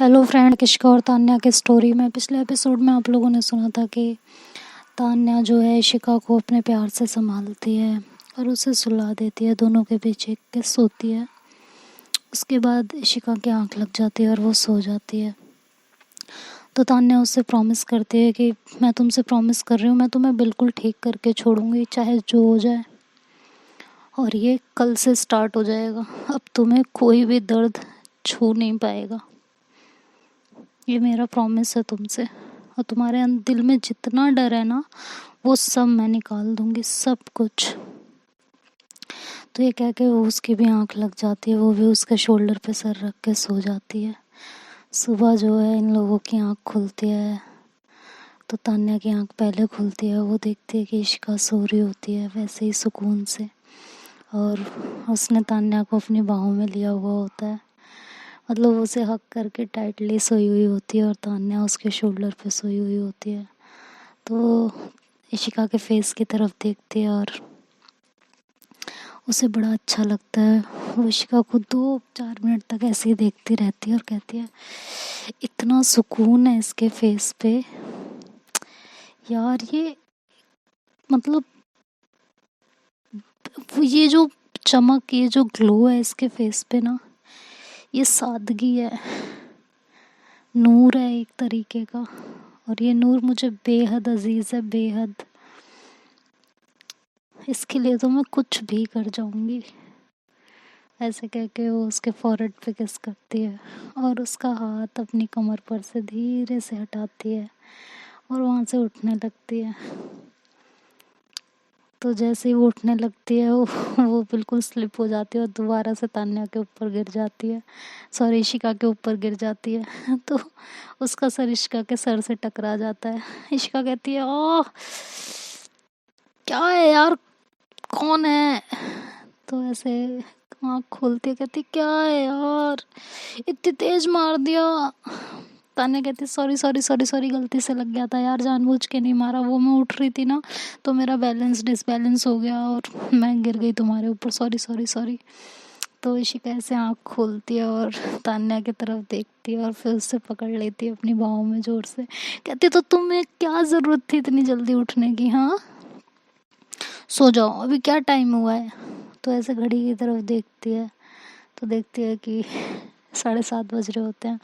Hello friend, किश्का और तान्या की story में पिछले एपिसोड में आप लोगों ने सुना था कि तान्या जो है इशिका को अपने प्यार से संभालती है और उसे सुला देती है। दोनों के बीच एक किस होती है। उसके बाद इशिका की आंख लग जाती है और वो सो जाती है। तो तान्या उससे प्रॉमिस करती है कि मैं तुमसे प्रॉमिस कर रही हूँ, मैं तुम्हें बिल्कुल ठीक करके छोड़ूंगी, चाहे जो हो जाए। और ये कल से स्टार्ट हो जाएगा। अब तुम्हें कोई भी दर्द छू नहीं पाएगा। ये मेरा प्रॉमिस है तुमसे। और तुम्हारे दिल में जितना डर है ना, वो सब मैं निकाल दूंगी, सब कुछ। तो ये कह के वो उसकी भी आंख लग जाती है। वो भी उसके शोल्डर पे सर रख के सो जाती है। सुबह जो है इन लोगों की आंख खुलती है। तो तान्या की आंख पहले खुलती है। वो देखती है कि इशिका सो रही होती है वैसे ही सुकून से, और उसने तान्या को अपनी बाहों में लिया हुआ होता है। मतलब वो उसे हक करके टाइटली सोई हुई होती है और तान्या उसके शोल्डर पे सोई हुई होती है। तो इशिका के फेस की तरफ देखती है और उसे बड़ा अच्छा लगता है। वो इशिका को 2-4 मिनट तक ऐसे ही देखती रहती है और कहती है, इतना सुकून है इसके फेस पे यार। ये मतलब ये जो चमक, ये जो ग्लो है इसके फेस पे ना, ये सादगी है, नूर है एक तरीके का। और ये नूर मुझे बेहद अजीज है, बेहद। इसके लिए तो मैं कुछ भी कर जाऊंगी। ऐसे कह के वो उसके फॉरहेड पे किस करती है और उसका हाथ अपनी कमर पर से धीरे से हटाती है और वहाँ से उठने लगती है। तो जैसे ही वो उठने लगती है वो बिल्कुल स्लिप हो जाती है और दोबारा से तान्या के ऊपर गिर जाती है। सॉरी, इशिका के ऊपर गिर जाती है। तो उसका सर इशिका के सर से टकरा जाता है। इशिका कहती है, ओह क्या है यार, कौन है? तो ऐसे आँख खोलती है, कहती क्या है यार, इतनी तेज मार दिया। तान्या कहती सॉरी सॉरी सॉरी सॉरी, गलती से लग गया था यार, जानबूझ के नहीं मारा। वो मैं उठ रही थी ना, तो मेरा बैलेंस डिसबैलेंस हो गया और मैं गिर गई तुम्हारे ऊपर, सॉरी सॉरी सॉरी। तो इशिका ऐसे आँख खोलती है और तान्या की तरफ देखती है और फिर उससे पकड़ लेती है अपनी बाहों में जोर से। कहती तो तुम्हें क्या ज़रूरत थी इतनी जल्दी उठने की? हाँ, सो जाओ, अभी क्या टाइम हुआ है? तो ऐसे घड़ी की तरफ देखती है तो देखती है कि 7:30 बज रहे होते हैं।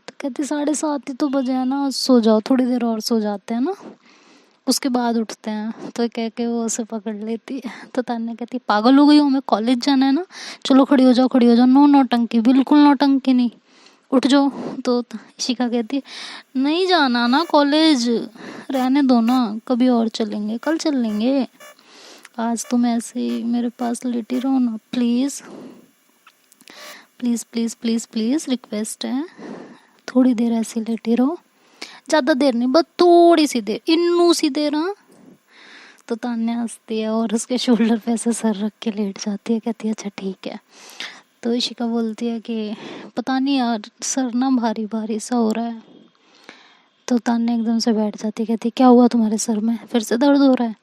तो कहती 7:30 ही तो बजे हैं ना, सो जाओ, थोड़ी देर और सो जाते हैं ना, उसके बाद उठते हैं। तो कह के वो उसे पकड़ लेती है। तो तान्या कहती पागल हो गई हो, हमें कॉलेज जाना है ना, चलो खड़ी हो जाओ खड़ी हो जाओ, नो नौटंकी, बिल्कुल नौटंकी नहीं, उठ जाओ। तो इशिका कहती है नहीं जाना ना कॉलेज, रहने दो ना, कभी और चलेंगे, कल चल लेंगे, आज तुम ऐसे ही मेरे पास लेटी रहो ना, please please please please please, request है, थोड़ी देर ऐसे लेटी रहो, ज़्यादा देर नहीं, बस थोड़ी सी देर, इन्नू सी देर। हाँ। तो तान्या हंसती है और उसके शोल्डर पे ऐसे सर रख के लेट जाती है। कहती है अच्छा ठीक है। तो इशिका बोलती है कि पता नहीं यार, सर ना भारी भारी सा हो रहा है। तो तान्या एकदम से बैठ जाती है। कहती क्या हुआ तुम्हारे सर में, फिर से दर्द हो रहा है?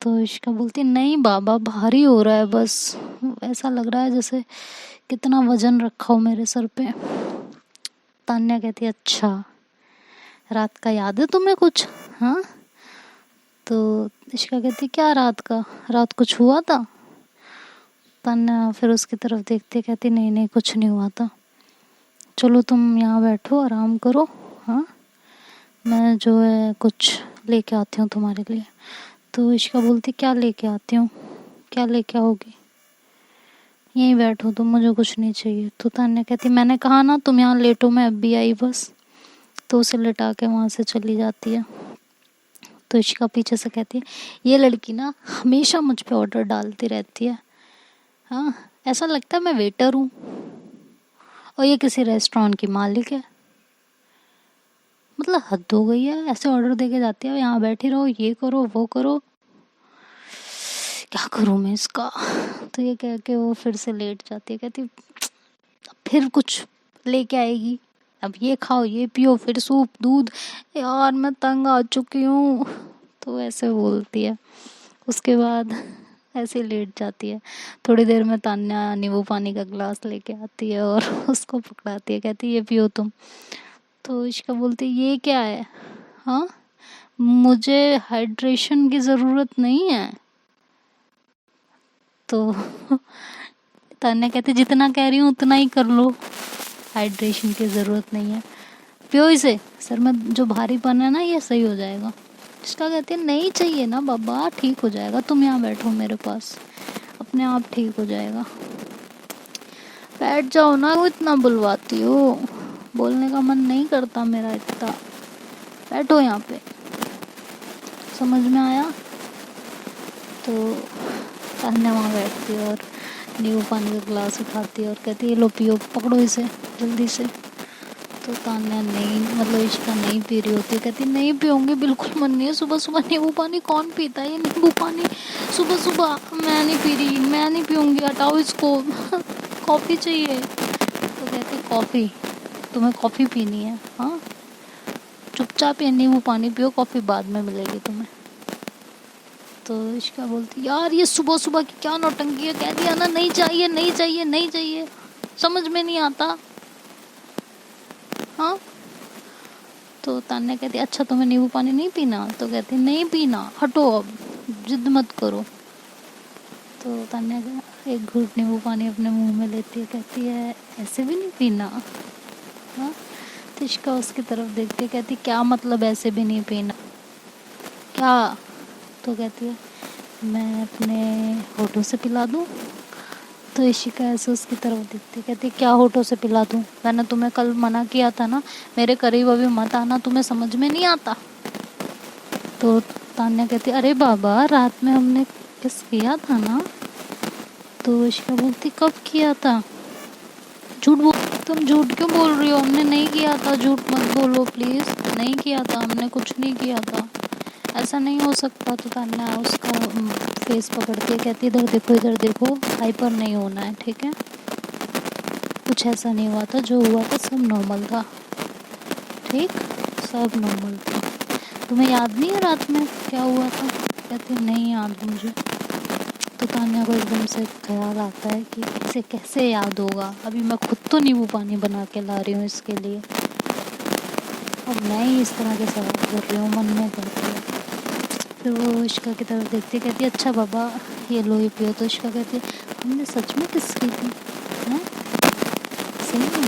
तो इशिका बोलती नहीं बाबा, भारी हो रहा है, बस ऐसा लग रहा है जैसे कितना वजन रखा हो मेरे सर पे। तान्या कहती है अच्छा, रात का याद है तुम्हें कुछ? हाँ। तो इशिका कहती क्या रात का, रात कुछ हुआ था? तान्या फिर उसकी तरफ देखती है, कहती नहीं नहीं, कुछ नहीं हुआ था, चलो तुम यहाँ बैठो, आराम करो, हाँ, मैं जो है कुछ लेके आती हूँ तुम्हारे लिए। तो इशिका बोलती क्या लेके आती हूँ, क्या लेके आओगी? यहीं बैठो तुम, मुझे कुछ नहीं चाहिए। तो तान्या कहती मैंने कहा ना तुम यहाँ लेटो, मैं अब भी आई बस। तो उसे लिटा के वहाँ से चली जाती है। तो इशिका पीछे से कहती है ये लड़की ना हमेशा मुझ पे ऑर्डर डालती रहती है। हाँ, ऐसा लगता है मैं वेटर हूँ और ये किसी रेस्टोरेंट की मालिक है। मतलब हद हो गई है, ऐसे ऑर्डर देके जाती है, यहाँ बैठी रहो, ये करो वो करो, क्या करूँ मैं इसका? तो ये कह के वो फिर से लेट जाती है। कहती फिर कुछ लेके आएगी, अब ये खाओ ये पियो, फिर सूप दूध, यार मैं तंग आ चुकी हूँ। तो ऐसे बोलती है। उसके बाद ऐसे ही लेट जाती है। थोड़ी देर में तान्या नींबू पानी का ग्लास लेके आती है और उसको पकड़ाती है, कहती है ये पियो तुम। तो इश्का बोलती है ये क्या है, हाँ मुझे हाइड्रेशन की ज़रूरत नहीं है। तो तान्या कहती जितना कह रही हूँ उतना ही कर लो, हाइड्रेशन की ज़रूरत नहीं है, पियो इसे, सर में जो भारीपन है ना ये सही हो जाएगा। इसका कहती है नहीं चाहिए ना बाबा, ठीक हो जाएगा, तुम यहाँ बैठो मेरे पास, अपने आप ठीक हो जाएगा। बैठ जाओ ना, वो इतना बुलवाती हो, बोलने का मन नहीं करता मेरा इतना, बैठो यहाँ पे। समझ में आया? तो तान्या वहाँ बैठती है और नींबू पानी का ग्लास उठाती है और कहती है लो पियो, पकड़ो इसे जल्दी से। तो तान्या नहीं, मतलब इश्का नहीं पी रही होती है, कहती नहीं पीऊँगी, बिल्कुल मन नहीं है, सुबह सुबह नींबू पानी कौन पीता है, ये नींबू पानी सुबह सुबह, मैं नहीं पी रही, मैं नहीं पीऊँगी, हटाओ इसको। कॉफ़ी चाहिए। तो कहती कॉफ़ी, तुम्हें कॉफ़ी पीनी है, हाँ चुपचाप ये नींबू पानी पियो, कॉफ़ी बाद में मिलेगी तुम्हें। तो इश्का बोलती यार ये सुबह सुबह की क्या नौटंकी है, कह दिया ना नहीं चाहिए नहीं चाहिए नहीं चाहिए, समझ में नहीं आता, हाँ। तो तान्या कहती अच्छा तुम्हें नींबू पानी नहीं पीना, तो कहती नहीं पीना, हटो अब, जिद मत करो। तो तान्या एक घूंट नींबू पानी अपने मुंह में लेती है, कहती है ऐसे भी नहीं पीना, हाँ। तो इश्का उसकी तरफ देखती है, कहती क्या मतलब ऐसे भी नहीं पीना, क्या? तो कहती है मैं अपने होठों से पिला दूँ। तो इशिका ऐसे उसकी तरफ देखती, कहती क्या होठों से पिला दूँ, मैंने तुम्हें कल मना किया था ना, मेरे करीब अभी मत आना, तुम्हें समझ में नहीं आता। तो तान्या कहती अरे बाबा रात में हमने किस किया था ना। तो इशिका बोलती कब किया था, झूठ बोल, तुम झूठ क्यों बोल रही हो, हमने नहीं किया था, झूठ मत बोलो प्लीज़, नहीं किया था हमने, कुछ नहीं किया था, ऐसा नहीं हो सकता। तो तान्या उसका फेस पकड़ती है, कहती इधर देखो, हाइपर नहीं होना है, ठीक है, कुछ ऐसा नहीं हुआ था, जो हुआ था सब नॉर्मल था, ठीक, सब नॉर्मल था, तुम्हें याद नहीं है रात में क्या हुआ था? कहती नहीं याद मुझे। तो तान्या को एकदम से ख्याल आता है कि इसे कैसे याद होगा, अभी मैं खुद तो नींबू पानी बना के ला रही हूँ इसके लिए, और मैं ही इस तरह के सवाल कर रही हूँ, मन में करती है। फिर वो इश्का की तरफ देखती है, कहती है अच्छा बाबा ये लो ये पियो। तो इश्का कहती है हमने सच में किस की थी, हैं सही में?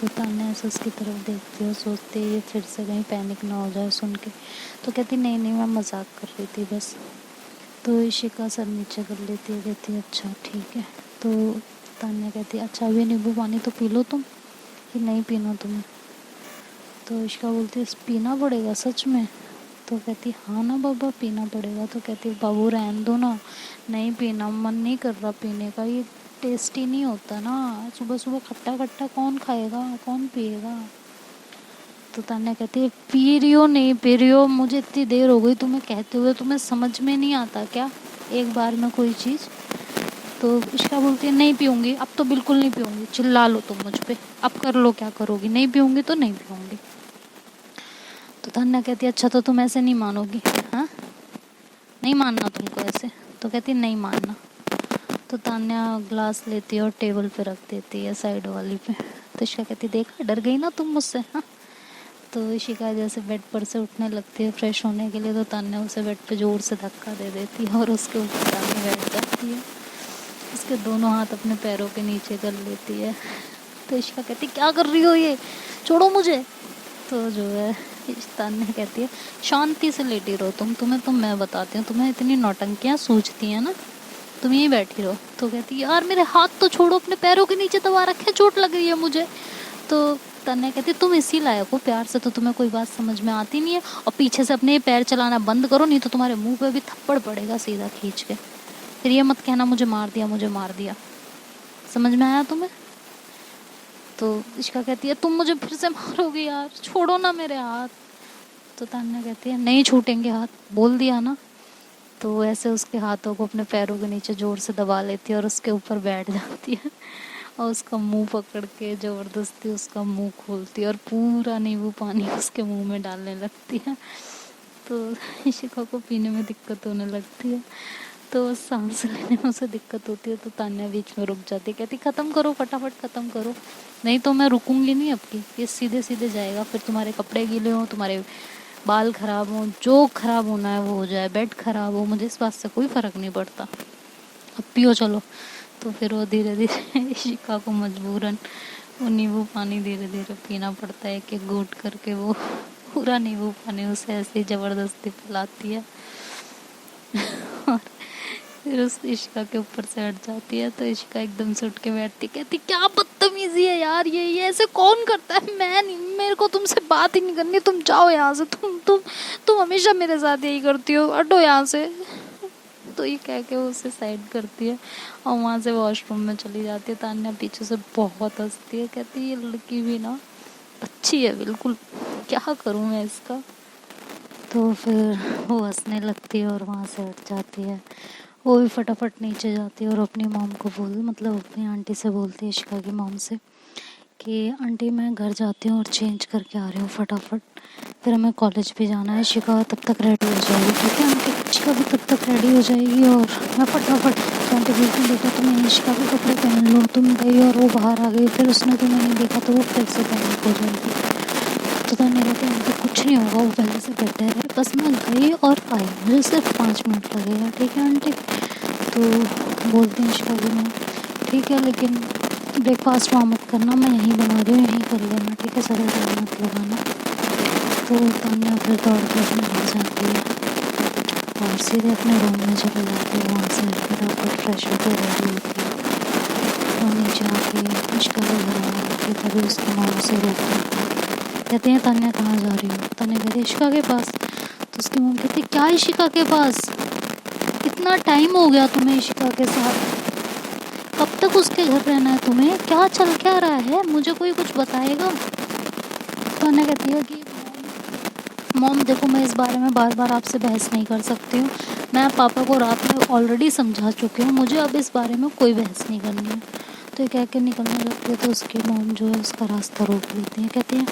तो तान्या ऐसे उसकी तरफ देखती है, सोचती है ये फिर से कहीं पैनिक ना हो जाए सुन के। तो कहती नहीं मैं मजाक कर रही थी बस। तो इशिका सर नीचे कर लेती है, कहती है अच्छा ठीक है। तो तान्या कहती है अच्छा अभी नींबू पानी तो पी लो तुम, कि नहीं पीना तुम्हें? तो इशिका बोलती है पीना पड़ेगा सच में? तो कहती हाँ ना बाबा पीना पड़ेगा। तो कहती बाबू रहने दो ना, नहीं पीना, मन नहीं कर रहा पीने का, ये टेस्टी नहीं होता ना, सुबह सुबह खट्टा खट्टा कौन खाएगा, कौन पिएगा। तो तान्या कहती है पी रही हो नहीं पी रही हो, मुझे इतनी देर हो गई तुम्हें कहते हुए, तुम्हें समझ में नहीं आता क्या एक बार में कोई चीज़? तो इश्का बोलती है नहीं पीऊँगी, अब तो बिल्कुल नहीं पीऊँगी, चिल्ला लो तुम मुझ पर, अब कर लो क्या करोगी, नहीं पीऊँगी तो नहीं पीऊँगी। तो तान्या कहती है अच्छा तो तुम ऐसे नहीं मानोगी, हाँ नहीं मानना तुमको ऐसे? तो कहती नहीं मानना। तो तान्या ग्लास लेती है और टेबल पे रख देती है साइड वाली पे। तो इशिका कहती देखा डर गई ना तुम मुझसे, हाँ। तो इशिका जैसे बेड पर से उठने लगती है फ्रेश होने के लिए, तो तान्या उसे बेड पे जोर से धक्का दे देती है और उसके ऊपर जाके बैठ जाती है, उसके दोनों हाथ अपने पैरों के नीचे कर लेती है। तो इशिका कहती क्या कर रही हो ये, छोड़ो मुझे। तो जो है तान्या कहती है शांति से लेटी रहो तुम, तुम्हें तो मैं बताती हूँ, तुम्हें इतनी नौटंकियाँ सूझती हैं ना, तुम यहीं बैठी रहो। तो कहती यार मेरे हाथ तो छोड़ो, अपने पैरों के नीचे दबा रखे, चोट लग रही है मुझे। तो तान्या कहती तुम इसी लायक हो प्यार से, तो तुम्हें कोई बात समझ में आती नहीं है, और पीछे से अपने पैर चलाना बंद करो, नहीं तो तुम्हारे मुंह पे भी थप्पड़ पड़ेगा सीधा खींच के, फिर ये मत कहना मुझे मार दिया। समझ में आया तुम्हें? तो इश्का कहती है तुम मुझे फिर से मारोगी यार, छोड़ो ना मेरे हाथ। तो तान्या कहती है नहीं छूटेंगे हाथ, बोल दिया ना। तो ऐसे उसके हाथों को अपने पैरों के नीचे जोर से दबा लेती है और उसके ऊपर बैठ जाती है और उसका मुंह पकड़ के ज़बरदस्ती उसका मुंह खोलती है और पूरा नींबू पानी उसके मुंह में डालने लगती है। तो इशिका को पीने में दिक्कत होने लगती है। तो सांस लेने में उसे दिक्कत होती है तो तान्या बीच में रुक जाती है, कहती ख़त्म करो, फटाफट ख़त्म करो, नहीं तो मैं रुकूंगी नहीं अब की, ये सीधे सीधे जाएगा, फिर तुम्हारे कपड़े गीले हों, तुम्हारे बाल ख़राब हों, जो ख़राब होना है वो हो जाए, बेड ख़राब हो, मुझे इस बात से कोई फ़र्क नहीं पड़ता, अब पियो चलो। तो फिर वो धीरे धीरे इशिका को मजबूरन वो नींबू पानी धीरे धीरे पीना पड़ता है, कि घूंट करके वो पूरा नींबू पानी उसे ऐसे ही ज़बरदस्ती पिलाती है। और फिर उस इशिका के ऊपर से हट जाती है तो इशिका एकदम से उठ के बैठती, कहती क्या बदतमीजी है यार, ये ऐसे कौन करता है, मैं नहीं, मेरे को तुमसे बात ही नहीं करनी, तुम जाओ यहाँ से, तुम हमेशा मेरे साथ यही करती हो, हटो यहाँ से। तो ये कह के वो उसे साइड करती है और वहाँ से वॉशरूम में चली जाती है। तान्या पीछे से बहुत हंसती है, कहती है ये लड़की भी ना अच्छी है बिल्कुल, क्या करूँ मैं इसका। तो फिर वो हंसने लगती है और वहाँ से हट जाती है। वो भी फटाफट नीचे जाती है और अपनी मॉम को मतलब अपनी आंटी से बोलती है, इशिका की मॉम से, कि आंटी मैं घर जाती हूँ और चेंज करके आ रही हूँ फटाफट, फिर हमें कॉलेज भी जाना है, इशिका तब तक रेडी हो जाएगी, ठीक है आंटी। इशिका भी तब तक रेडी हो जाएगी और मैं फटाफट, तो आंटी बोलती बेटा तुम्हें इशिका के कपड़े पहन लो, तुम गई और वो बाहर आ गई, फिर उसने तुम्हें नहीं देखा तो वो फिर से पैनिक हो जाएगी। तो तान्या कहती है आंटी कुछ नहीं होगा, वो पहले से बेटर है, बस मैं गई और आई, मुझे सिर्फ 5 मिनट लगेगा, ठीक है आंटी। तो बोलती हैं इशिका भी मैं ठीक है, लेकिन ब्रेकफास्ट वहाँ मत करना, मैं यहीं बना रही हूँ, यहीं कर लेना, ठीक है, सारा टाइम मत लगाना। तो तान्या फिर दौड़ के अपने घर जाती है और सीधे अपने रूम में चले जाती है, वहाँ से फटाफट फ्रेश होकर रेडी होती है और नीचे आके इशिका के घर आने लगती है। तभी उसकी मॉम से रोक लेती है, कहते हैं तान्या कहाँ जा रही हो। तान्या कहती है इशिका के पास। तो उसकी मॉम कहती है क्या इशिका के पास, इतना टाइम हो गया तुम्हें इशिका के साथ, कब तक उसके घर रहना है तुम्हें, क्या चल क्या रहा है, मुझे कोई कुछ बताएगा। तान्या कहती है कि मॉम देखो मैं इस बारे में बार बार आपसे बहस नहीं कर सकती हूँ, मैं पापा को रात में ऑलरेडी समझा चुकी हूँ, मुझे अब इस बारे में कोई बहस नहीं करनी है। तो ये कह के निकलने लगती है तो उसकी मॉम जो है उसका रास्ता रोक लेती है, कहती है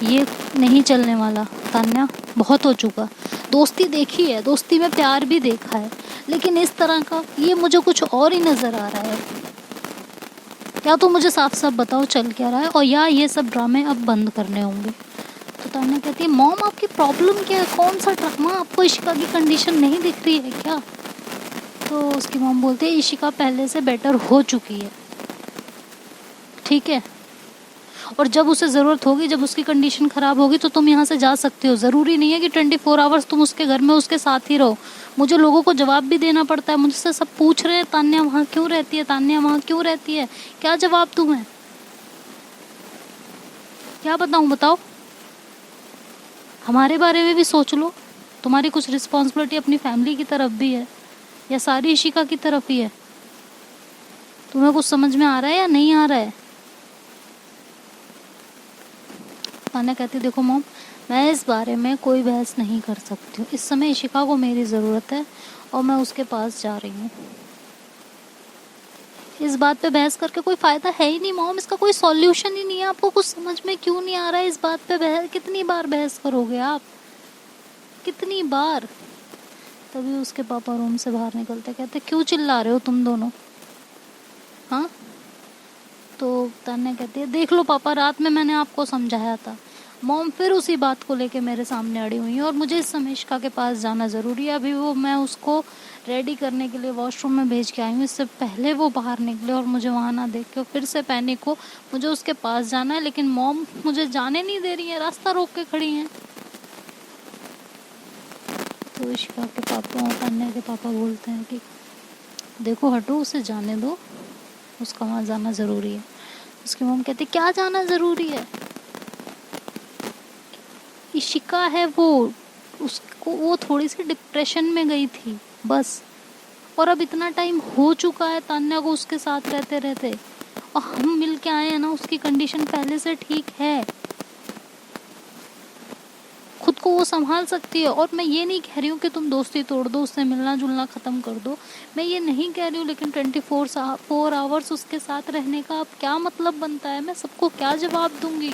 ये नहीं चलने वाला तान्या, बहुत हो चुका, दोस्ती देखी है, दोस्ती में प्यार भी देखा है, लेकिन इस तरह का ये मुझे कुछ और ही नज़र आ रहा है, या तो मुझे साफ साफ बताओ चल क्या रहा है, और या ये सब ड्रामे अब बंद करने होंगे। तो तान्या कहती है मॉम आपकी प्रॉब्लम क्या है, कौन सा ड्रामा, आपको इशिका की कंडीशन नहीं दिख रही है क्या। तो उसकी मॉम बोलती है इशिका पहले से बेटर हो चुकी है, ठीक है, और जब उसे ज़रूरत होगी, जब उसकी कंडीशन ख़राब होगी तो तुम यहाँ से जा सकते हो, ज़रूरी नहीं है कि 24 आवर्स तुम उसके घर में उसके साथ ही रहो, मुझे लोगों को जवाब भी देना पड़ता है, मुझसे सब पूछ रहे हैं तान्या वहाँ क्यों रहती है, तान्या वहाँ क्यों रहती है, क्या जवाब दूँ मैं, क्या बताऊँ बताओ। हमारे बारे में भी सोच लो, तुम्हारी कुछ रिस्पॉन्सिबिलिटी अपनी फैमिली की तरफ भी है, या सारी इशिका की तरफ ही है, तुम्हें कुछ समझ में आ रहा है या नहीं आ रहा है। तान्या कहती देखो मॉम मैं इस बारे में कोई बहस नहीं कर सकती हूँ, इस समय इशिका को मेरी ज़रूरत है और मैं उसके पास जा रही हूँ, इस बात पे बहस करके कोई फ़ायदा है ही नहीं मॉम, इसका कोई सॉल्यूशन ही नहीं है, आपको कुछ समझ में क्यों नहीं आ रहा है इस बात पे बहस, कितनी बार बहस करोगे आप, कितनी बार। तभी उसके पापा रूम से बाहर निकलते, कहते क्यों चिल्ला रहे हो तुम दोनों, हाँ। तो तान्या कहती है देख लो पापा रात में मैंने आपको समझाया था। मॉम फिर उसी बात को लेके मेरे सामने अड़ी हुई है और मुझे इस समय इशिका के पास जाना ज़रूरी है, अभी वो मैं उसको रेडी करने के लिए वॉशरूम में भेज के आई हूँ, इससे पहले वो बाहर निकले और मुझे वहाँ ना देख के फिर से पैनिक हो, मुझे उसके पास जाना है, लेकिन मॉम मुझे जाने नहीं दे रही है, रास्ता रोक के खड़ी हैं। तो इशिका के पापा, तान्या के पापा बोलते हैं कि देखो हटो, उसे जाने दो, उसका वहाँ जाना ज़रूरी है। उसकी मॉम कहती क्या जाना ज़रूरी है, इशिका है वो, उसको वो थोड़ी सी डिप्रेशन में गई थी बस, और अब इतना टाइम हो चुका है तान्या को उसके साथ रहते रहते, और हम मिल के आए हैं ना, उसकी कंडीशन पहले से ठीक है, खुद को वो संभाल सकती है। और मैं ये नहीं कह रही हूँ कि तुम दोस्ती तोड़ दो, उससे मिलना जुलना ख़त्म कर दो, मैं ये नहीं कह रही हूँ, लेकिन 24 आवर्स उसके साथ रहने का अब क्या मतलब बनता है, मैं सबको क्या जवाब दूंगी,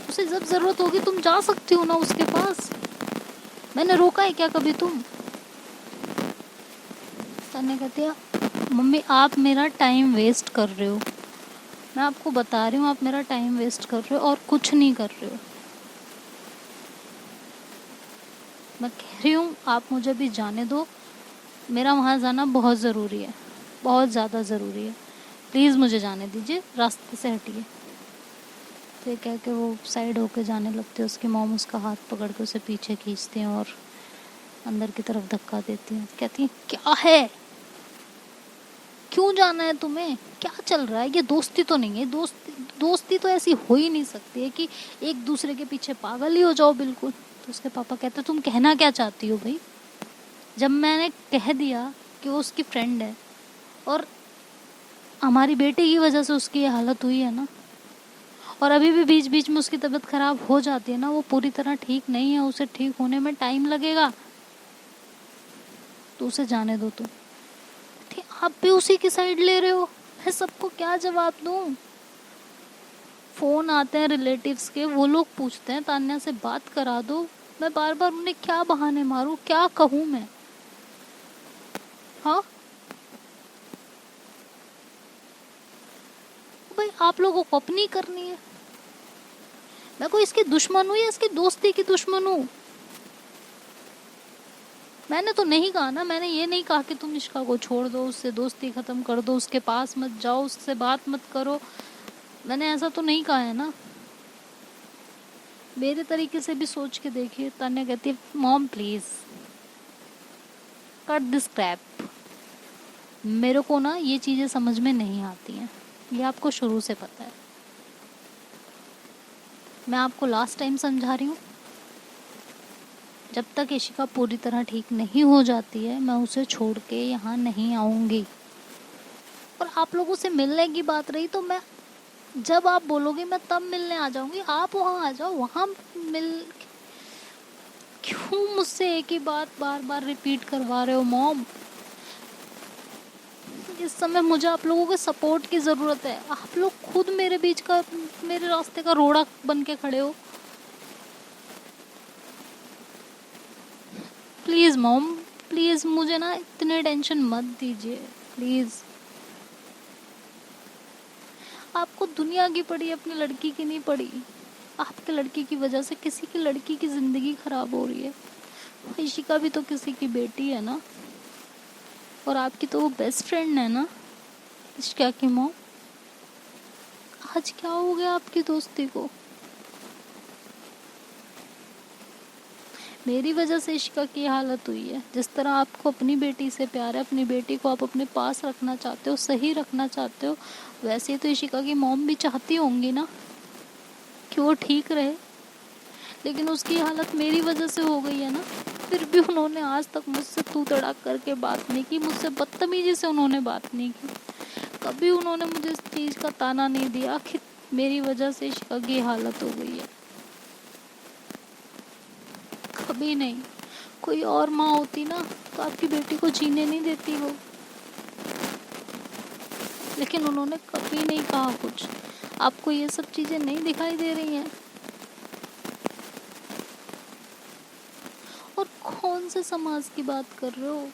उसे जब ज़रूरत होगी तुम जा सकती हो ना उसके पास, मैंने रोका है क्या कभी तुम। तान्या कहती है मम्मी आप मेरा टाइम वेस्ट कर रहे हो, मैं आपको बता रही हूँ आप मेरा टाइम वेस्ट कर रहे हो और कुछ नहीं कर रहे हो। मैं कह रही हूँ आप मुझे भी जाने दो, मेरा वहाँ जाना बहुत ज़रूरी है, बहुत ज़्यादा ज़रूरी है, प्लीज़ मुझे जाने दीजिए, रास्ते से हटिए। तो ये कह के वो साइड होके जाने लगते हैं। उसकी मॉम उसका हाथ पकड़ के उसे पीछे खींचते हैं और अंदर की तरफ धक्का देती हैं। कहती हैं क्या है, क्यों जाना है तुम्हें, क्या चल रहा है, ये दोस्ती तो नहीं है, दोस्ती तो ऐसी हो ही नहीं सकती है कि एक दूसरे के पीछे पागल ही हो जाओ बिल्कुल। तो उसके पापा कहते तुम कहना क्या चाहती हो भाई, जब मैंने कह दिया कि वो उसकी फ्रेंड है और हमारी बेटे की वजह से उसकी ये हालत हुई है ना, और अभी भी बीच बीच में उसकी तबीयत खराब हो जाती है ना, वो पूरी तरह ठीक नहीं है, उसे ठीक होने में टाइम लगेगा, तो उसे जाने दो तुम। ठीक, आप भी उसी की साइड ले रहे हो, मैं सबको क्या जवाब दूं। फोन आते हैं रिलेटिव्स के, वो लोग पूछते हैं तान्या से बात करा दो, मैं बार बार उन्हें क्या बहाने मारूं, क्या कहूं मैं। हाँ भाई आप लोगों को अपनी करनी है, मैं कोई इसकी दुश्मन हूँ या इसकी दोस्ती की दुश्मन हूँ। मैंने तो नहीं कहा ना, मैंने ये नहीं कहा कि तुम इश्का को छोड़ दो, उससे दोस्ती खत्म कर दो, उसके पास मत जाओ, उससे बात मत करो, मैंने ऐसा तो नहीं कहा है ना। मेरे तरीके से भी सोच के देखिए। तान्या कहती है mom please cut this crap, मेरे को ना ये चीजें समझ में नहीं आती हैं, ये आपको शुरू से पता है, मैं आपको लास्ट टाइम समझा रही हूँ, जब तक इशिका पूरी तरह ठीक नहीं हो जाती है मैं उसे छोड़ के यहाँ नहीं आऊँगी। और आप लोगों से मिलने की बात रही तो मैं, जब आप बोलोगे मैं तब मिलने आ जाऊँगी, आप वहाँ आ जाओ, वहाँ मिल। क्यों मुझसे एक ही बात बार बार रिपीट करवा रहे हो मॉम। इस समय मुझे आप लोगों के सपोर्ट की ज़रूरत है, आप लोग खुद मेरे बीच का, मेरे रास्ते का रोड़ा बन के खड़े हो। प्लीज़ मॉम प्लीज़, मुझे ना इतने टेंशन मत दीजिए प्लीज़। आपको दुनिया की पड़ी, अपनी लड़की की नहीं पड़ी। आपके लड़की की वजह से किसी की लड़की की ज़िंदगी ख़राब हो रही है। इशिका भी तो किसी की बेटी है ना, और आपकी तो वो बेस्ट फ्रेंड है ना इशिका की मॉम। आज क्या हो गया आपकी दोस्ती को। मेरी वजह से इशिका की हालत हुई है। जिस तरह आपको अपनी बेटी से प्यार है, अपनी बेटी को आप अपने पास रखना चाहते हो, सही रखना चाहते हो, वैसे तो इशिका की मॉम भी चाहती होंगी ना कि वो ठीक रहे, लेकिन उसकी हालत मेरी वजह से हो गई है ना। फिर भी उन्होंने आज तक मुझसे तू तड़ाक करके बात नहीं की, मुझसे बदतमीजी से उन्होंने बात नहीं की, कभी उन्होंने मुझे इस चीज़ का ताना नहीं दिया कि मेरी वजह से इशिका की हालत हो गई है, कभी नहीं। कोई और माँ होती ना तो आपकी बेटी को जीने नहीं देती वो, लेकिन उन्होंने कभी नहीं कहा कुछ। आपको ये सब चीजें नहीं दिखाई दे रही हैं। और कौन से समाज की बात कर रहे हो,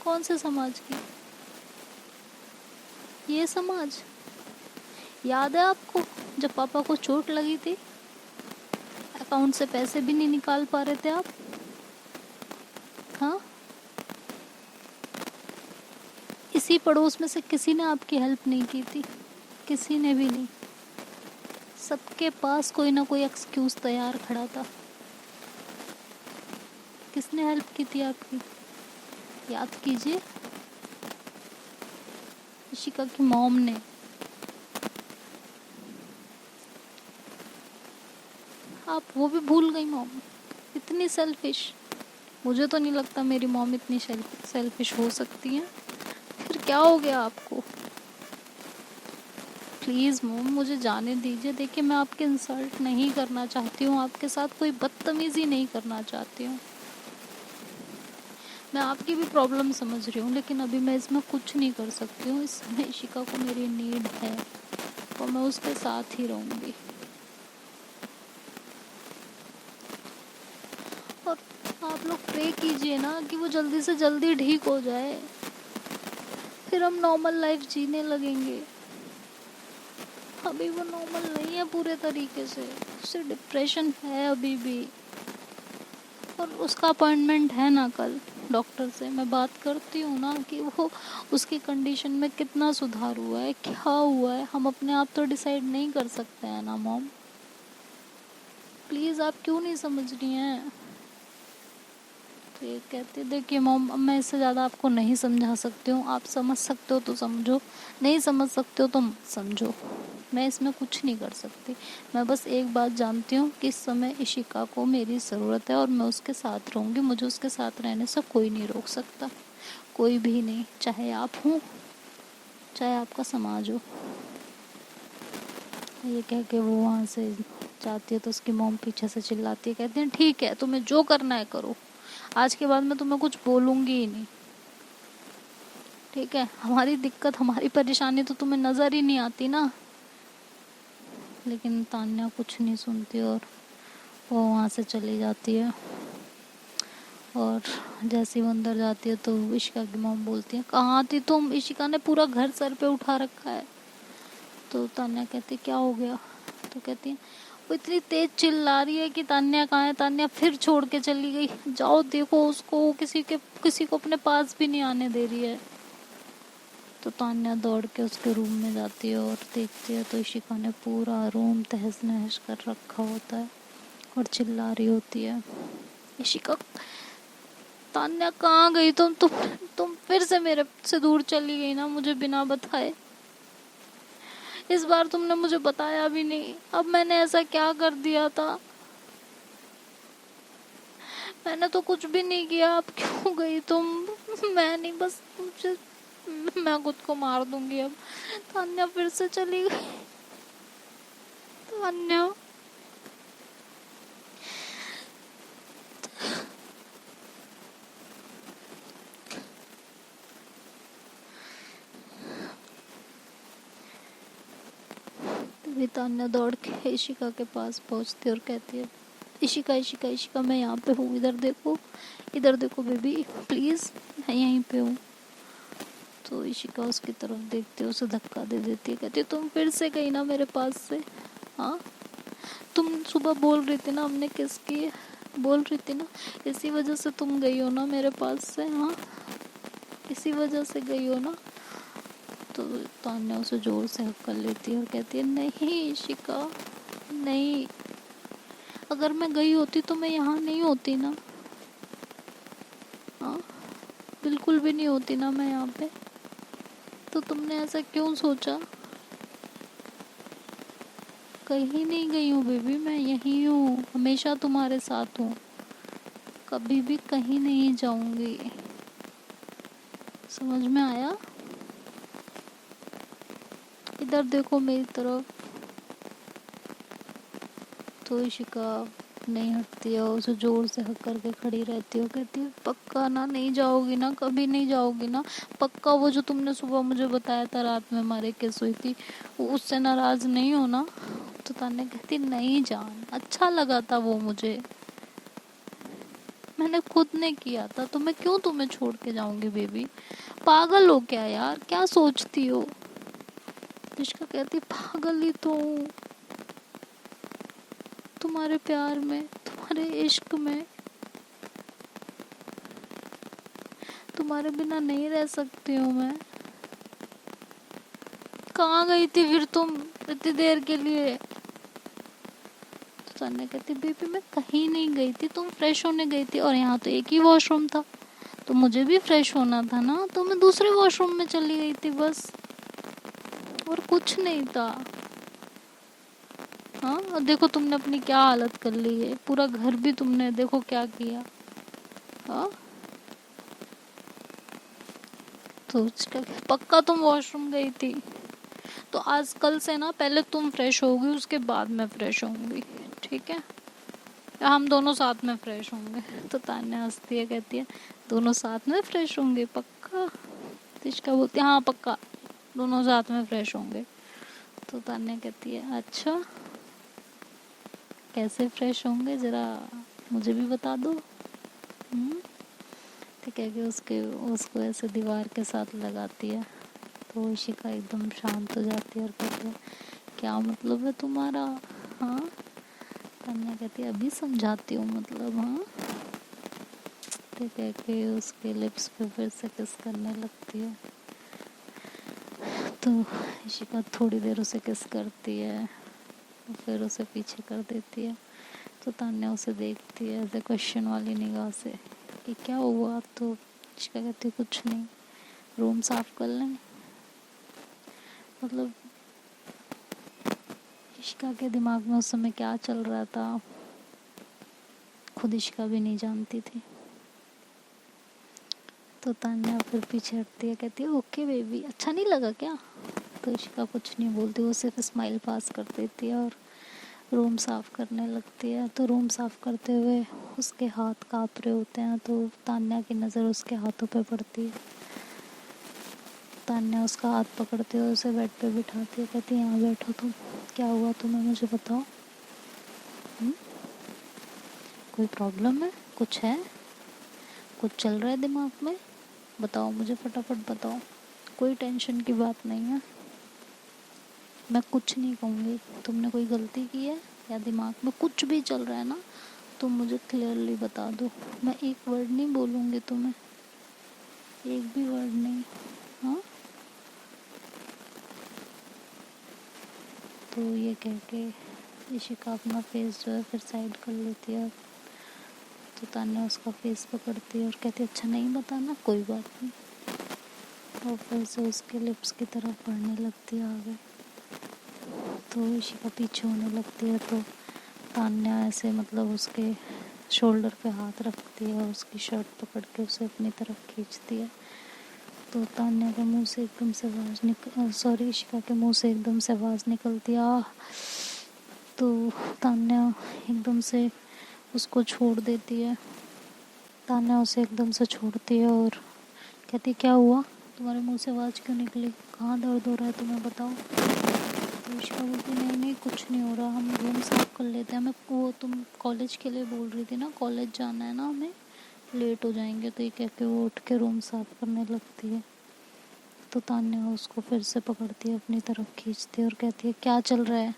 कौन से समाज की। ये समाज याद है आपको, जब पापा को चोट लगी थी, अकाउंट से पैसे भी नहीं निकाल पा रहे थे आप। हाँ, इसी पड़ोस में से किसी ने आपकी हेल्प नहीं की थी, किसी ने भी नहीं। सबके पास कोई ना कोई एक्सक्यूज तैयार खड़ा था। किसने हेल्प की थी आपकी, याद कीजिए। इशिका की मॉम ने। आप वो भी भूल गई मॉम, इतनी सेल्फिश। मुझे तो नहीं लगता मेरी मॉम इतनी सेल्फिश हो सकती है। फिर क्या हो गया आपको। प्लीज़ मॉम मुझे जाने दीजिए। देखिए मैं आपके इंसल्ट नहीं करना चाहती हूँ, आपके साथ कोई बदतमीज़ी नहीं करना चाहती हूँ। मैं आपकी भी प्रॉब्लम समझ रही हूँ, लेकिन अभी मैं इसमें कुछ नहीं कर सकती हूँ। इस समय इशिका को मेरी नीड है और मैं उसके साथ ही रहूँगी। और आप लोग प्रे कीजिए ना कि वो जल्दी से जल्दी ठीक हो जाए, फिर हम नॉर्मल लाइफ जीने लगेंगे। अभी वो नॉर्मल नहीं है पूरे तरीके से, उसे डिप्रेशन है अभी भी। और उसका अपॉइंटमेंट है ना कल डॉक्टर से। मैं बात करती हूँ ना कि वो उसकी कंडीशन में कितना सुधार हुआ है, क्या हुआ है, हम अपने आप तो डिसाइड नहीं कर सकते हैं ना मॉम। प्लीज़ आप क्यों नहीं समझ रही हैं? तो ये कहती है देखिए मॉम, अब मैं इससे ज़्यादा आपको नहीं समझा सकती हूँ, आप समझ सकते हो तो समझो, नहीं समझ सकते हो तो मत समझो, मैं इसमें कुछ नहीं कर सकती। मैं बस एक बात जानती हूँ कि इस समय इशिका को मेरी ज़रूरत है और मैं उसके साथ रहूँगी। मुझे उसके साथ रहने से कोई नहीं रोक सकता, कोई भी नहीं, चाहे आप हो चाहे आपका समाज हो। ये कह के वो वहाँ से जाती है तो उसकी मॉम पीछे से चिल्लाती है, कहती है ठीक है तुम्हें जो करना है करो, आज के बाद मैं तुम्हें कुछ बोलूँगी ही नहीं, ठीक है? हमारी दिक्कत हमारी परेशानी तो तुम्हें नज़र ही नहीं आती ना। लेकिन तान्या कुछ नहीं सुनती और वो वहाँ से चली जाती है। और जैसे ही वो अंदर जाती है तो इशिका की मॉम बोलती है कहाँ थी तुम, इशिका ने पूरा घर सर पे उठा रखा है। तो तान्या कहती क्या हो गया? तो कहती है वो इतनी तेज चिल्ला रही है कि तान्या कहाँ है, तान्या फिर छोड़ के चली गई, जाओ देखो उसको, किसी को अपने पास भी नहीं आने दे रही है। तो तान्या दौड़ के उसके रूम में जाती है और देखती है तो इशिका ने पूरा रूम तहस नहस कर रखा होता है और चिल्ला रही होती है इशिका, तान्या कहाँ गई तुम फिर से मेरे से दूर चली गई ना मुझे बिना बताए। इस बार तुमने मुझे बताया भी नहीं, अब मैंने ऐसा क्या कर दिया था? मैंने तो कुछ भी नहीं किया, अब क्यों गई तुम? मैं नहीं, बस मुझे, मैं खुद को मार दूंगी अब। तान्या फिर से चली गई। तान्या तभी तान्या दौड़ के इशिका के पास पहुंचती और कहती है इशिका इशिका इशिका मैं यहाँ पे हूँ, इधर देखो बेबी प्लीज़, मैं यहीं पे हूँ। तो इशिका उसकी तरफ देखती है, उसे धक्का दे देती है, कहती है तुम फिर से गई ना मेरे पास से। हाँ, तुम सुबह बोल रही थी ना हमने किस की, बोल रही थी ना, इसी वजह से तुम गई हो ना मेरे पास से। हाँ, इसी वजह से गई हो ना। तो तान्या उसे जोर से हक कर लेती है और कहती है नहीं इशिका नहीं, अगर मैं गई होती तो मैं यहाँ नहीं होती ना। हाँ, बिल्कुल भी नहीं होती ना मैं यहाँ पे। तो तुमने ऐसा क्यों सोचा? कहीं नहीं गई हूँ बेबी, मैं यहीं हूँ, हमेशा तुम्हारे साथ हूँ, कभी भी कहीं नहीं जाऊंगी। समझ में आया? इधर देखो मेरी तरफ। तो इशिका नहीं हटती है, उसे जोर से हक करके खड़ी रहती है, कहती है पक्का ना, नहीं जाओगी ना, कभी नहीं जाओगी ना, पक्का? वो जो तुमने सुबह मुझे बताया था रात में हमारे केस हुई थी, वो उससे नाराज नहीं हो ना? तो तान्या कहती नहीं जान, अच्छा लगा था वो मुझे, मैंने खुद ने किया था, तो मैं क्यों तुम्हें छोड़ के जाऊंगी बेबी? पागल हो क्या यार, क्या सोचती हो? इशिका कहती पागल ही तो हूँ, तुम्हारे प्यार में, तुम्हारे इश्क में, तुम्हारे बिना नहीं रह सकती हूँ मैं। कहाँ गई थी फिर तुम इतनी देर के लिए? तो तान्या कहती बेबी मैं कहीं नहीं गई थी, तुम फ्रेश होने गई थी और यहाँ तो एक ही वॉशरूम था, तो मुझे भी फ्रेश होना था ना, तो मैं दूसरे वॉशरूम में चली गई थी बस, और कुछ नहीं था। हाँ, और देखो तुमने अपनी क्या हालत कर ली है, पूरा घर भी तुमने देखो क्या किया। हाँ, तो उसका पक्का तुम वॉशरूम गई थी? तो आज कल से ना पहले तुम फ्रेश होगी, उसके बाद मैं फ्रेश होंगी, ठीक है? या हम दोनों साथ में फ्रेश होंगे? तो तान्या हंसती है, कहती है दोनों साथ में फ्रेश होंगे पक्का? तिशका बोलती है हाँ पक्का, दोनों साथ में फ्रेश होंगे। तो तान्या कहती है अच्छा, कैसे फ्रेश होंगे जरा मुझे भी बता दो। तो क्या कि उसको ऐसे दीवार के साथ लगाती है, तो इशिका एकदम शांत हो जाती है और कहती है क्या मतलब है तुम्हारा, हाँ। तान्या कहती है अभी समझाती हूँ मतलब, हाँ। तो कह के उसके लिप्स पे फिर से किस करने लगती है। तो इशिका थोड़ी देर उसे किस करती है, फिर उसे पीछे कर देती है। तो तान्या उसे देखती है ऐसे क्वेश्चन वाली निगाह से कि क्या हुआ। तो इशिका कहती है कुछ नहीं, रूम साफ कर लें। मतलब इशिका के दिमाग में उस समय क्या चल रहा था खुद इशिका भी नहीं जानती थी। तो तान्या फिर पीछे हटती है, कहती है ओके बेबी, अच्छा नहीं लगा क्या। तो इशिका कुछ नहीं बोलती, वो सिर्फ स्माइल पास कर देती है और रूम साफ़ करने लगती है। तो रूम साफ़ करते हुए उसके हाथ काँप रहे होते हैं, तो तान्या की नज़र उसके हाथों पे पड़ती है। तान्या उसका हाथ पकड़ते हुए उसे बेड पे बिठाती है, कहती है यहाँ बैठो तुम, क्या हुआ तुम्हें मुझे बताओ। कोई प्रॉब्लम है, कुछ है, कुछ चल रहा है दिमाग में, बताओ मुझे, फटाफट बताओ, कोई टेंशन की बात नहीं है। मैं कुछ नहीं कहूँगी, तुमने कोई गलती की है या दिमाग में कुछ भी चल रहा है ना, तुम मुझे क्लियरली बता दो, मैं एक वर्ड नहीं बोलूँगी तुम्हें, एक भी वर्ड नहीं, हाँ। तो ये कह के इशिका अपना फेस जो है फिर साइड कर लेती है। तो तान्या उसका फेस पकड़ती है और कहती है अच्छा नहीं बताना, कोई बात नहीं। और फिर से उसके लिप्स की तरफ बढ़ने लगती है आगे। तो इशिका पीछे होने लगती है, तो तान्या ऐसे मतलब उसके शोल्डर पे हाथ रखती है और उसकी शर्ट पकड़ के उसे अपनी तरफ खींचती है। तो तान्या के मुंह से एकदम से इशिका के मुंह से एकदम से आवाज़ निकलती है आह। तो तान्या एकदम से उसको छोड़ देती है। तान्या उसे एकदम से छोड़ती है और कहती क्या हुआ, तुम्हारे मुंह से आवाज़ क्यों निकली, कहाँ दर्द हो रहा है तुम्हें बताओ। तो इशिका बोलती नहीं नहीं कुछ नहीं हो रहा, हम रूम साफ कर लेते हैं, हमें वो तुम कॉलेज के लिए बोल रही थी ना, कॉलेज जाना है ना हमें, लेट हो जाएंगे। तो ये कह के वो उठ के रूम साफ करने लगती है। तो तान्या उसको फिर से पकड़ती है, अपनी तरफ खींचती है और कहती है क्या चल रहा है,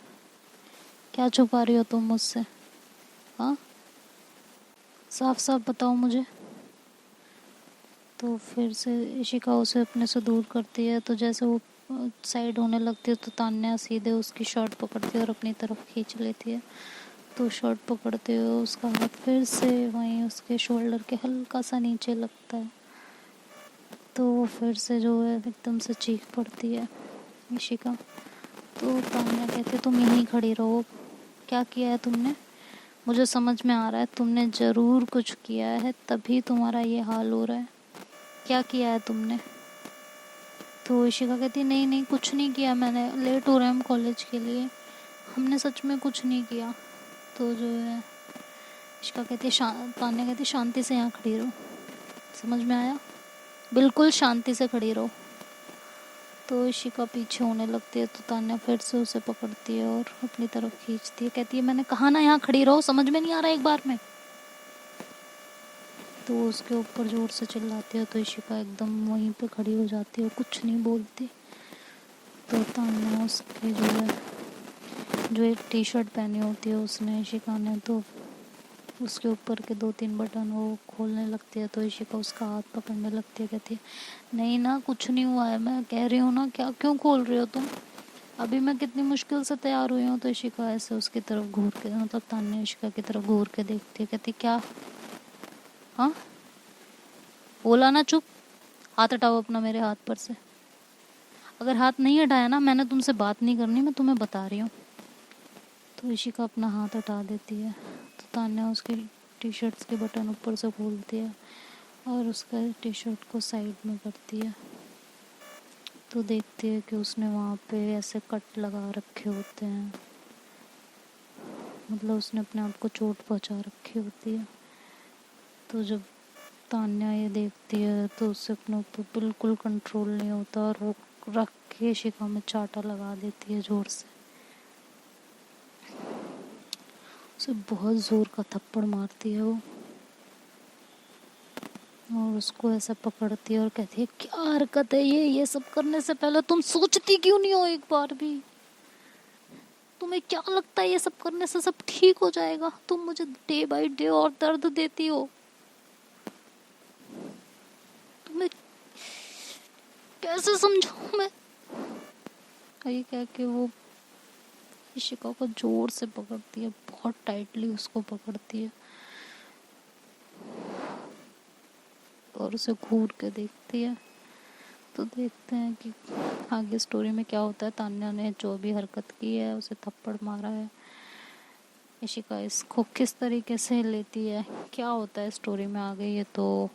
क्या छुपा रही हो तुम मुझसे, हाँ, साफ साफ बताओ मुझे। तो फिर से इशिका उसे अपने से दूर करती है। तो जैसे वो साइड होने लगती है तो तान्या सीधे उसकी शर्ट पकड़ती है और अपनी तरफ खींच लेती है। तो शर्ट पकड़ते हुए उसका हाथ फिर से वहीं उसके शोल्डर के हल्का सा नीचे लगता है। तो वो फिर से जो है एकदम से चीख पड़ती है इशिका। तो तान्या कहती है तुम यहीं खड़ी रहो, क्या किया है तुमने, मुझे समझ में आ रहा है तुमने ज़रूर कुछ किया है, तभी तुम्हारा ये हाल हो रहा है, क्या किया है तुमने। तो इशिका कहती है नहीं नहीं कुछ नहीं किया मैंने, लेट हो रहे हैं हम कॉलेज के लिए, हमने सच में कुछ नहीं किया। तो जो है इशिका कहती है तान्या कहती है शांति से यहाँ खड़ी रहो, समझ में आया, बिल्कुल शांति से खड़ी रहो। तो इशिका पीछे होने लगती है। तो तान्या फिर से उसे पकड़ती है और अपनी तरफ खींचती है, कहती है मैंने कहा ना यहाँ खड़ी रहो, समझ में नहीं आ रहा एक बार में। तो वो उसके ऊपर ज़ोर से चिल्लाती है। तो इशिका एकदम वहीं पे खड़ी हो जाती है, कुछ नहीं बोलती। तो तान्या उसके जो एक टी शर्ट पहनी होती है उसने, इशिका ने, तो उसके ऊपर के 2-3 बटन वो खोलने लगती है। तो इशिका उसका हाथ पकड़ने लगती है, कहती है नहीं ना कुछ नहीं हुआ है, मैं कह रही हूँ ना, क्या क्यों खोल रही हो तुम, अभी मैं कितनी मुश्किल से तैयार हुई हूँ। तो इशिका ऐसे उसकी तरफ घूर के, मतलब तान्या इशिका की तरफ घूर के देखती है, कहती क्या, हाँ, बोला ना चुप, हाथ हटाओ अपना मेरे हाथ पर से, अगर हाथ नहीं हटाया ना, मैंने तुमसे बात नहीं करनी, मैं तुम्हें बता रही हूँ। तो इशिका अपना हाथ हटा देती है। तो तान्या उसकी टी शर्ट्स के बटन ऊपर से खोलती है और उसका टी शर्ट को साइड में करती है। तो देखती है कि उसने वहाँ पे ऐसे कट लगा रखे होते हैं, मतलब उसने अपने आप को चोट पहुँचा रखी होती है। तो जब तान्या ये देखती है तो उससे अपने ऊपर बिल्कुल कंट्रोल नहीं होता और वो रख के इशिका में चाटा लगा देती है ज़ोर से, उसे बहुत ज़ोर का थप्पड़ मारती है वो। और उसको ऐसा पकड़ती है और कहती है क्या हरकत है ये सब करने से पहले तुम सोचती क्यों नहीं हो एक बार भी? तुम्हें क्या लगता है ये सब करने से सब ठीक हो जाएगा? तुम मुझे डे बाय डे और दर्द देती हो। तुम्हें कैसे समझाऊं मैं? ये कह के वो इशिका को जोर से पकड़ती है, बहुत टाइटली उसको पकड़ती है और उसे घूर के देखती है। तो देखते हैं कि आगे स्टोरी में क्या होता है। तान्या ने जो भी हरकत की है, उसे थप्पड़ मारा है, इशिका इसको किस तरीके से लेती है, क्या होता है स्टोरी में आगे, ये तो